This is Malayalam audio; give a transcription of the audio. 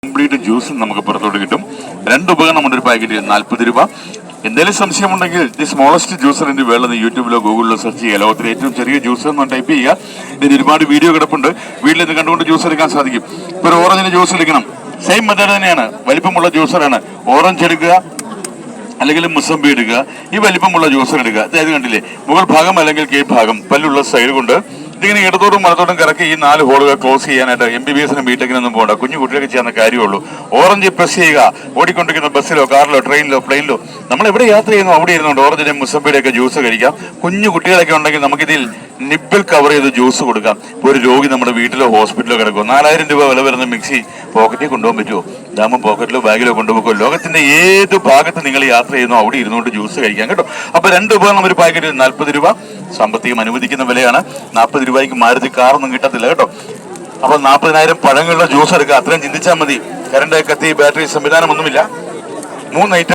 കംപ്ലീറ്റ് ജ്യൂസ് നമുക്ക് പുറത്തോട്ട് കിട്ടും. 2 ഉപകരണം ഉണ്ട് ഒരു പാക്കറ്റ് 40 രൂപ. എന്തെങ്കിലും സംശയമുണ്ടെങ്കിൽ the smallest juicer in the world എന്ന് യൂട്യൂബിലോ ഗൂഗിളിലോ സെർച്ച് ചെയ്യുക. ലോകത്തിലെ ഏറ്റവും ചെറിയ ജ്യൂസർ എന്ന് ടൈപ്പ് ചെയ്യുക. ഇതിന് ഒരുപാട് വീഡിയോ കിടപ്പുണ്ട്. വീട്ടിൽ നിന്ന് കണ്ടുകൊണ്ട് ജ്യൂസ് എടുക്കാൻ സാധിക്കും. ഇപ്പോൾ ഒരു ഓറഞ്ചിന് ജ്യൂസ് എടുക്കണം, സെയിം മെത്തേഡ് തന്നെയാണ്. വലിപ്പമുള്ള ജ്യൂസറാണ്. ഓറഞ്ച് എടുക്കുക, അല്ലെങ്കിൽ മുസംബി എടുക്കുക, ഈ വലിപ്പമുള്ള ജ്യൂസർ എടുക്കുക. അതായത് കണ്ടില്ലേ, മുകൾ ഭാഗം അല്ലെങ്കിൽ കീഴ് ഭാഗം പല്ലുള്ള സൈഡ് കൊണ്ട് ഇതിങ്ങനെ ഇടത്തോടും വലത്തോടും കറക്കി ഈ 4 ഹോളുകൾ ക്ലോസ് ചെയ്യാനായിട്ട് MBBS-നും ബിടെക്കിനൊന്നും പോകണ്ട, കുഞ്ഞു കുട്ടികൾക്ക് ചെയ്യാവുന്ന കാര്യമുള്ളൂ. ഓറഞ്ച് പ്രസ് ചെയ്യുക. ഓടിക്കൊണ്ടിരിക്കുന്ന ബസ്സിലോ കാറിലോ ട്രെയിനിലോ പ്ലെയിനിലോ നമ്മൾ എവിടെ യാത്ര ചെയ്യുന്നു അവിടെ ഇരുന്നുകൊണ്ട് ഓറഞ്ചിന്റെ മുസംബിയുടെ ഒക്കെ ജ്യൂസ് കഴിക്കാം. കുഞ്ഞു കുട്ടികളൊക്കെ ഉണ്ടെങ്കിൽ നമുക്കിതിൽ നിപ്പിൾ കവർ ചെയ്ത് ജ്യൂസ് കൊടുക്കാം. ഇപ്പോൾ ഒരു രോഗി നമ്മുടെ വീട്ടിലോ ഹോസ്പിറ്റലിലോ കിടക്കും, 4000 രൂപ വില വരുന്ന മിക്സി പോക്കറ്റിൽ കൊണ്ടുപോകാൻ പറ്റുമോ? ഇതാകുമ്പോൾ പോക്കറ്റിലോ ബാഗിലോ കൊണ്ടുപോകുമോ? ലോകത്തിന്റെ ഏത് ഭാഗത്ത് നിങ്ങൾ യാത്ര ചെയ്യുന്നു അവിടെ ഇരുന്നുകൊണ്ട് ജ്യൂസ് കഴിക്കാം കേട്ടോ. അപ്പൊ 2 ഉപകരണം ഒരു പാക്കറ്റ് 40 രൂപ. സാമ്പത്തികം അനുവദിക്കുന്ന വിലയാണ്. 40 രൂപയ്ക്ക് മാരുതി കാറൊന്നും കിട്ടത്തില്ല കേട്ടോ. അപ്പൊ 40,000 പഴങ്ങളുടെ ജ്യൂസ് എടുക്കുക. അത്രയും ചിന്തിച്ചാൽ മതി. കറണ്ട്, കത്തി, ബാറ്ററി സംവിധാനം ഒന്നുമില്ല. 3 ഐറ്റം